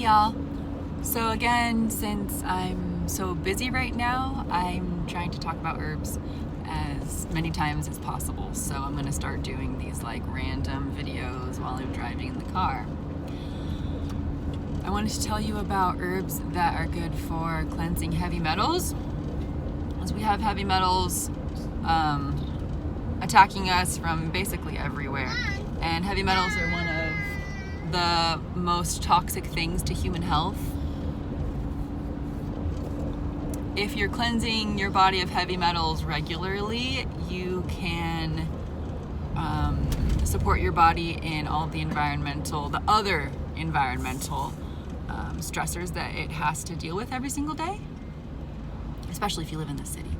Hey y'all. So again, since I'm so busy right now, I'm trying to talk about herbs as many times as possible. So I'm going to start doing these like random videos while I'm driving in the car. I wanted to tell you about herbs that are good for cleansing heavy metals, as we have heavy metals attacking us from basically everywhere. And heavy metals are one of the most toxic things to human health. If you're cleansing your body of heavy metals regularly, you can support your body in all the other environmental stressors that it has to deal with every single day, especially if you live in the city.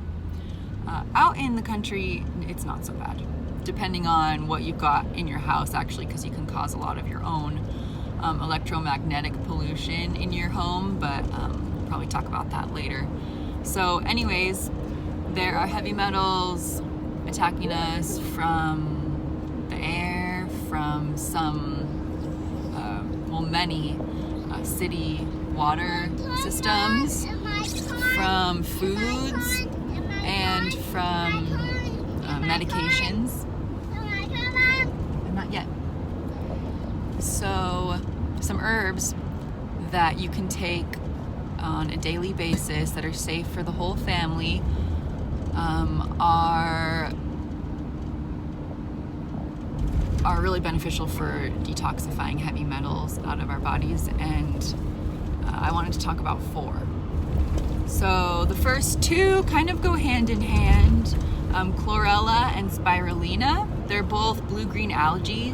Out in the country, it's not so bad, depending on what you've got in your house, actually, because you can cause a lot of your own electromagnetic pollution in your home, but we'll probably talk about that later. So anyways, there are heavy metals attacking us from the air, from many city water systems, from foods, and from medications. Not yet. So some herbs that you can take on a daily basis that are safe for the whole family are really beneficial for detoxifying heavy metals out of our bodies, and I wanted to talk about 4. So the first 2 kind of go hand in hand. Chlorella and spirulina. They're both blue-green algae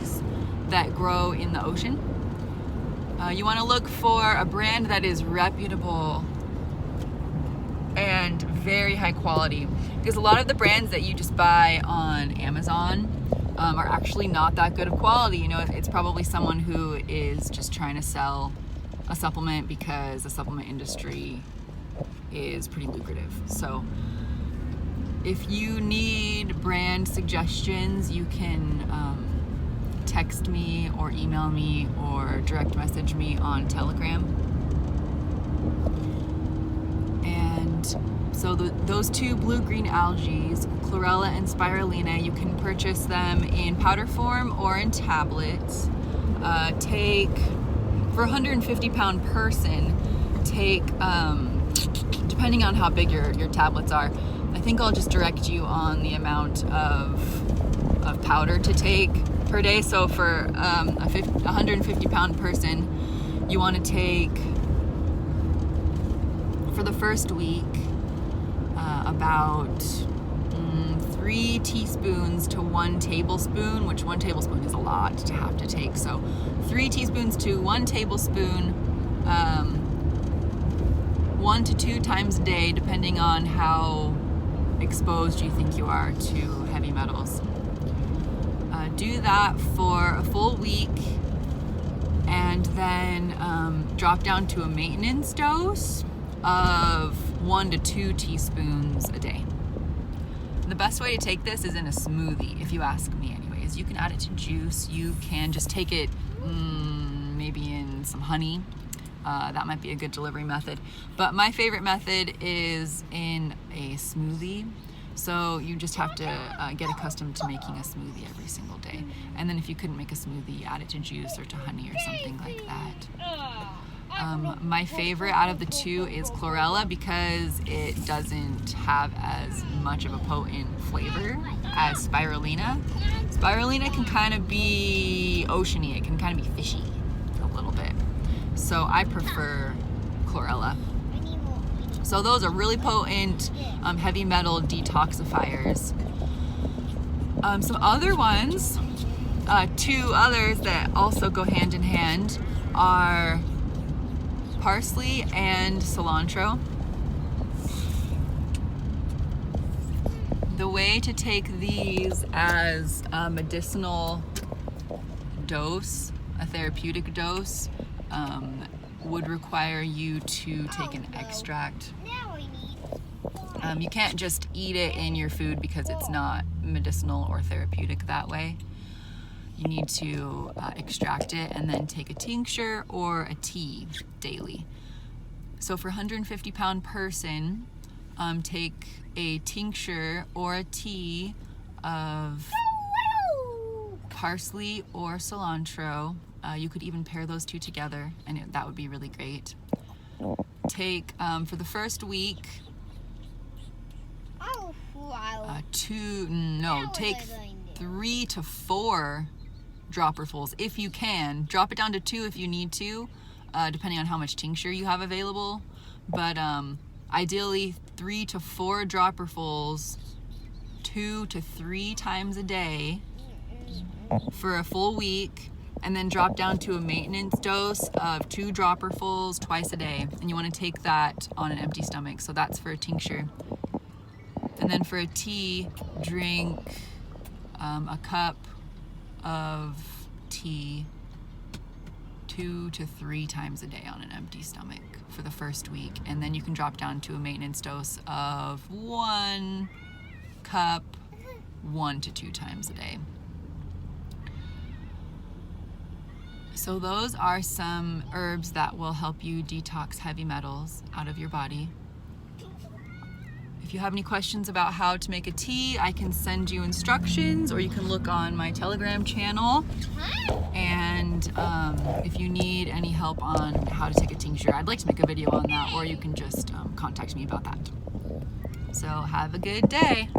that grow in the ocean. You want to look for a brand that is reputable and very high quality, because a lot of the brands that you just buy on Amazon are actually not that good of quality. You know, it's probably someone who is just trying to sell a supplement because the supplement industry is pretty lucrative. So if you need brand suggestions, you can text me or email me or direct message me on Telegram. And so those 2 blue-green algae, chlorella and spirulina, you can purchase them in powder form or in tablets. For a 150-pound person, depending on how big your tablets are, I think I'll just direct you on the amount of powder to take per day. So for a 150-pound person, you want to take, for the first week, about 3 teaspoons to 1 tablespoon, which 1 tablespoon is a lot to have to take. So 3 teaspoons to 1 tablespoon, 1 to 2 times a day, depending on how exposed you think you are to heavy metals. Do that for a full week, and then drop down to a maintenance dose of 1 to 2 teaspoons a day. The best way to take this is in a smoothie, if you ask me anyways. You can add it to juice. You can just take it maybe in some honey. That might be a good delivery method. But my favorite method is in a smoothie. So you just have to get accustomed to making a smoothie every single day. And then if you couldn't make a smoothie, add it to juice or to honey or something like that. My favorite out of the 2 is chlorella, because it doesn't have as much of a potent flavor as spirulina. Spirulina can kind of be oceany. It can kind of be fishy a little bit. So I prefer chlorella. So those are really potent heavy metal detoxifiers. Some other ones, 2 others that also go hand in hand, are parsley and cilantro. The way to take these as a medicinal dose, a therapeutic dose, would require you to take an extract. You can't just eat it in your food because it's not medicinal or therapeutic that way. you need to extract it and then take a tincture or a tea daily. So for a 150-pound person, take a tincture or a tea of parsley or cilantro. You could even pair those two together, and that would be really great. Take, for the first week, take 3 to 4 dropperfuls if you can. Drop it down to 2 if you need to, depending on how much tincture you have available. But ideally 3 to 4 dropperfuls 2 to 3 times a day for a full week, and then drop down to a maintenance dose of 2 dropperfuls twice a day. And you want to take that on an empty stomach. So that's for a tincture. And then for a tea, drink a cup of tea 2 to 3 times a day on an empty stomach for the first week. And then you can drop down to a maintenance dose of 1 cup 1 to 2 times a day. So those are some herbs that will help you detox heavy metals out of your body. If you have any questions about how to make a tea, I can send you instructions, or you can look on my Telegram channel. And if you need any help on how to take a tincture, I'd like to make a video on that, or you can just contact me about that. So have a good day.